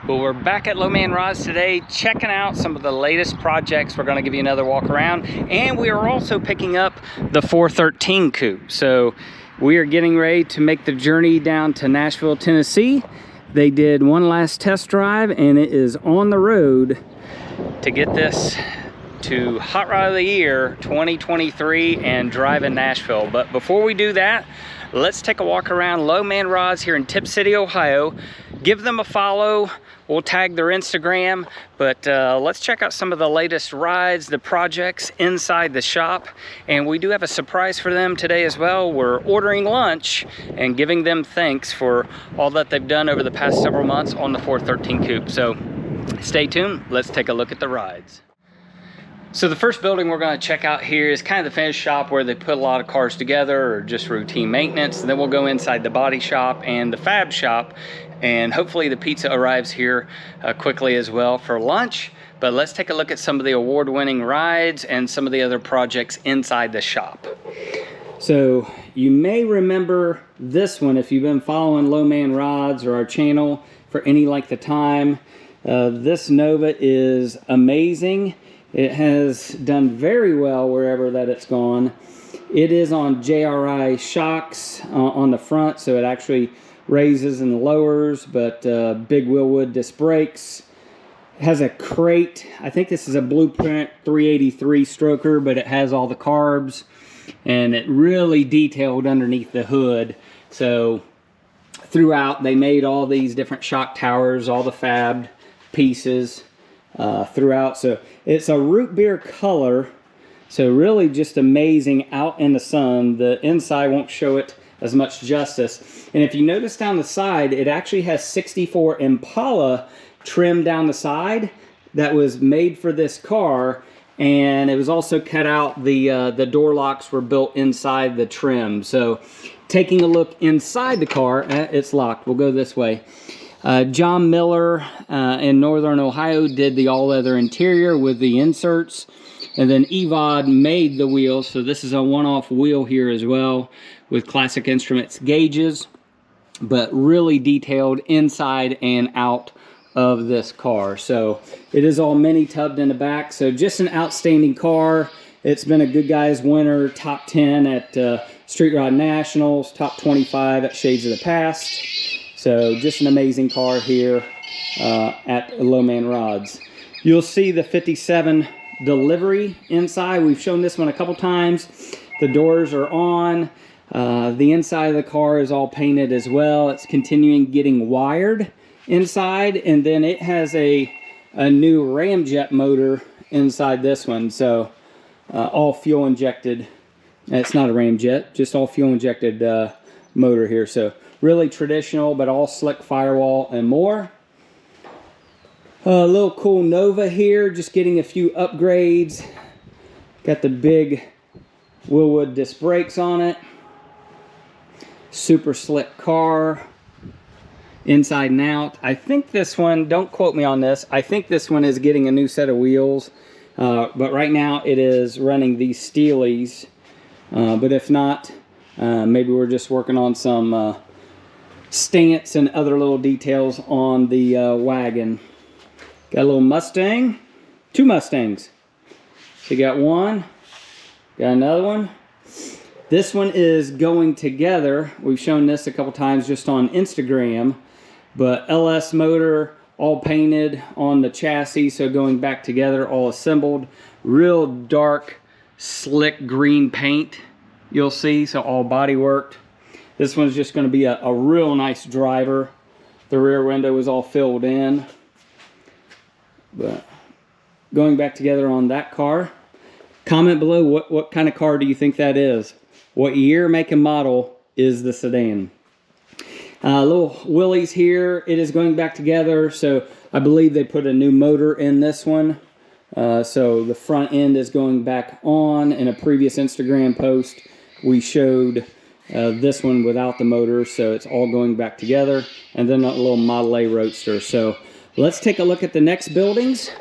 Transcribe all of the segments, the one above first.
Well, we're back at Low Man Rods today, checking out some of the latest projects. We're going to give you another walk around, and we are also picking up the 413 coupe. So we are getting ready to make the journey down to Nashville, Tennessee. They did one last test drive, and it is on the road to get this to Hot Rod of the Year 2023 and drive in Nashville. But before we do that, let's take a walk around Low Man Rods here in Tipp City, Ohio. Give them a follow. We'll tag their Instagram, but let's check out some of the latest rides, the projects inside the shop. And we do have a surprise for them today as well. We're ordering lunch and giving them thanks for all that they've done over the past several months on the 413 coupe. So stay tuned. Let's take a look at the rides. So the first building we're going to check out here is kind of the finish shop where they put a lot of cars together or just routine maintenance. And then we'll go inside the body shop and the fab shop, and hopefully the pizza arrives here quickly as well for lunch. But let's take a look at some of the award-winning rides and some of the other projects inside the shop. So you may remember this one if you've been following Low Man Rods or our channel for any length of time. This Nova is amazing. It has done very well wherever that it's gone. It is on JRI shocks on the front, so it actually raises and lowers, but big Willwood disc brakes. It has a crate. I think this is a Blueprint 383 stroker, but it has all the carbs, and it really detailed underneath the hood. So throughout, they made all these different shock towers, all the fabbed pieces throughout. So it's a root beer color, so really just amazing out in the sun. The inside won't show it as much justice. And if you notice down the side, it actually has 64 Impala trim down the side that was made for this car, and it was also cut out. The door locks were built inside the trim. So taking a look inside the car, it's locked. We'll go this way. John Miller in Northern Ohio did the all-leather interior with the inserts, and then EVOD made the wheels. So this is a one-off wheel here as well with Classic Instruments gauges, but really detailed inside and out of this car. So it is all mini tubbed in the back. So just an outstanding car. It's been a Goodguys winner, top 10 at Street Rod Nationals, top 25 at Shades of the Past. So just an amazing car here at Low Man Rods. You'll see the 57 delivery inside. We've shown this one a couple times. The doors are on. The inside of the car is all painted as well. It's continuing getting wired inside, and then it has a new ramjet motor inside this one. So all fuel injected. It's not a ramjet, just all fuel injected motor here. So really traditional, but all slick firewall and more. A little cool Nova here, just getting a few upgrades. Got the big Willwood disc brakes on it. Super slick car. Inside and out. I think this one, don't quote me on this, I think this one is getting a new set of wheels. But right now it is running these Steelies. But if not, maybe we're just working on some stance and other little details on the wagon. Got a little Mustang, two Mustangs. So you got one, got another one. This one is going together. We've shown this a couple times just on Instagram, but LS motor, all painted on the chassis, so going back together, all assembled. Real dark, slick green paint, you'll see, so all body worked. This one's just going to be a real nice driver. The rear window is all filled in. But going back together on that car. Comment below what kind of car do you think that is? What year, make, and model is the sedan? Little Willys here. It is going back together. So I believe they put a new motor in this one. So the front end is going back on. In a previous Instagram post, we showed this one without the motor, so it's all going back together. And then a little Model A Roadster. So let's take a look at the next buildings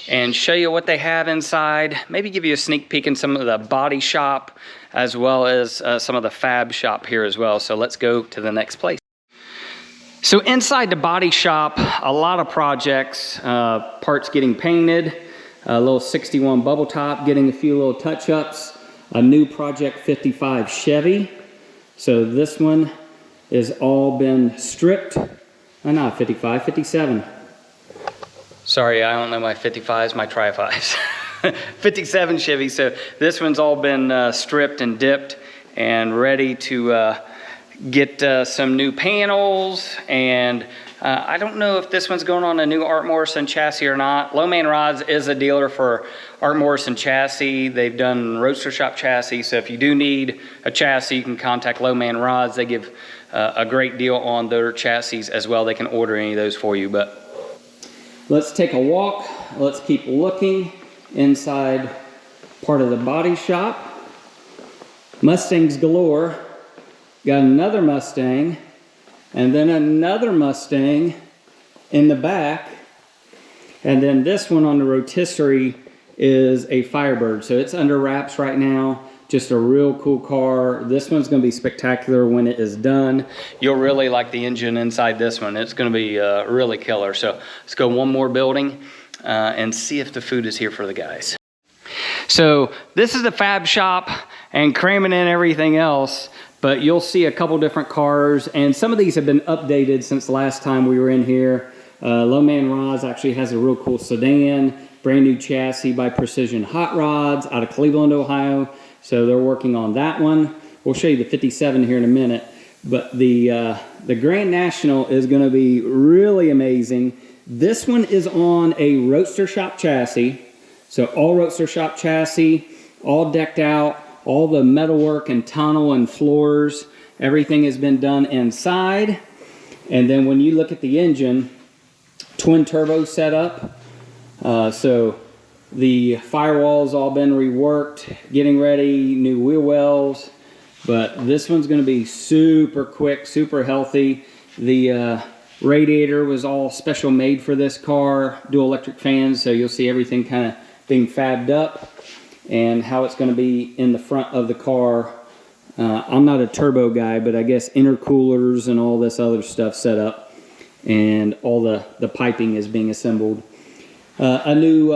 and show you what they have inside. Maybe give you a sneak peek in some of the body shop as well as some of the fab shop here as well. So let's go to the next place. So inside the body shop, a lot of projects, parts getting painted, a little 61 bubble top, getting a few little touch-ups, a new Project 55 Chevy. So this one is all been stripped. Oh, not 55, 57. Sorry, I don't know my 55s, my tri-5s. 57 Chevy. So this one's all been stripped and dipped and ready to get some new panels. And I don't know if this one's going on a new Art Morrison chassis or not. Low Man Rods is a dealer for Art Morrison chassis. They've done Roadster Shop chassis. So if you do need a chassis, you can contact Low Man Rods. They give a great deal on their chassis as well. They can order any of those for you. But let's take a walk. Let's keep looking inside part of the body shop. Mustangs galore. Got another Mustang, and then another Mustang in the back, and then this one on the rotisserie is a Firebird. So it's under wraps right now. Just a real cool car. This one's going to be spectacular when it is done. You'll really like the engine inside this one. It's going to be really killer. So let's go one more building and see if the food is here for the guys. So this is the fab shop and cramming in everything else. But you'll see a couple different cars, and some of these have been updated since the last time we were in here. Low Man Rods actually has a real cool sedan, brand new chassis by Precision Hot Rods out of Cleveland, Ohio. So they're working on that one. We'll show you the 57 here in a minute. But the Grand National is going to be really amazing. This one is on a Roadster Shop chassis. So all Roadster Shop chassis, all decked out. All the metalwork and tunnel and floors, everything has been done inside. And then when you look at the engine, twin turbo setup. So the firewall's all been reworked, getting ready, new wheel wells. But this one's going to be super quick, super healthy. The radiator was all special made for this car, dual electric fans. So you'll see everything kind of being fabbed up. And how it's going to be in the front of the car. I'm not a turbo guy, but I guess intercoolers and all this other stuff set up. And all the piping is being assembled. A new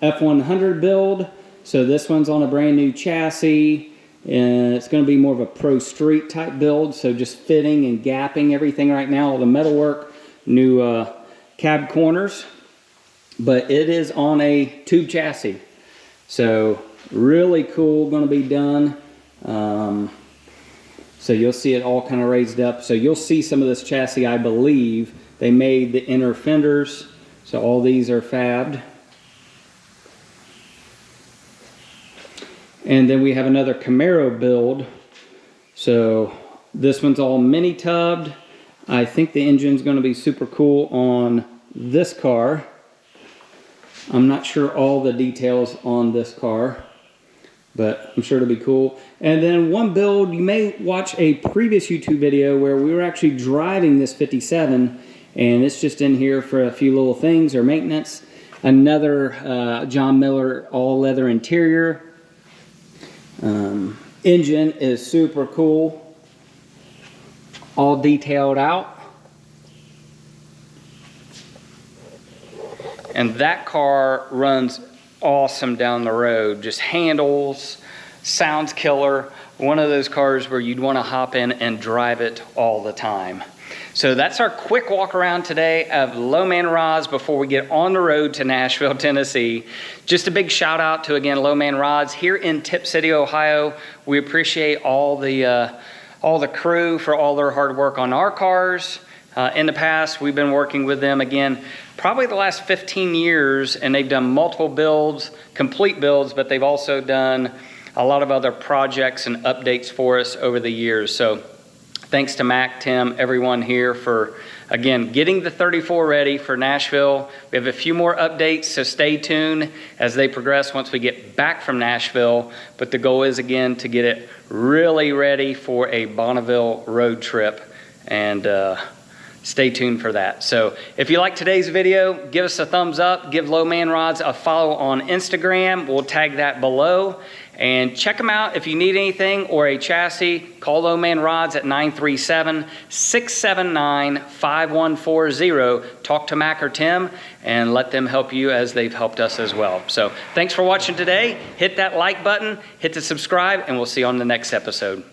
F100 build. So this one's on a brand new chassis. And it's going to be more of a pro street type build. So just fitting and gapping everything right now. All the metalwork, new cab corners. But it is on a tube chassis. So really cool, going to be done. So you'll see it all kind of raised up. So you'll see some of this chassis, I believe. They made the inner fenders. So all these are fabbed. And then we have another Camaro build. So this one's all mini tubbed. I think the engine's going to be super cool on this car. I'm not sure all the details on this car, but I'm sure it'll be cool. And then one build, you may watch a previous YouTube video where we were actually driving this 57, and it's just in here for a few little things or maintenance. Another John Miller all leather interior. Engine is super cool, all detailed out. And that car runs awesome down the road. Just handles, sounds killer. One of those cars where you'd want to hop in and drive it all the time. So that's our quick walk around today of Low Man Rods before we get on the road to Nashville, Tennessee. Just a big shout out to, again, Low Man Rods here in Tipp City, Ohio. We appreciate all the crew for all their hard work on our cars. In the past, we've been working with them, again, probably the last 15 years, and they've done multiple builds, complete builds, but they've also done a lot of other projects and updates for us over the years. So thanks to Mac, Tim, everyone here for, again, getting the 34 ready for Nashville. We have a few more updates, so stay tuned as they progress once we get back from Nashville. But the goal is, again, to get it really ready for a Bonneville road trip. And stay tuned for that. So if you like today's video, give us a thumbs up, give Low Man Rods a follow on Instagram. We'll tag that below. And check them out if you need anything or a chassis. Call Low Man Rods at 937-679-5140. Talk to Mac or Tim and let them help you as they've helped us as well. So thanks for watching today. Hit that like button, hit the subscribe, and we'll see you on the next episode.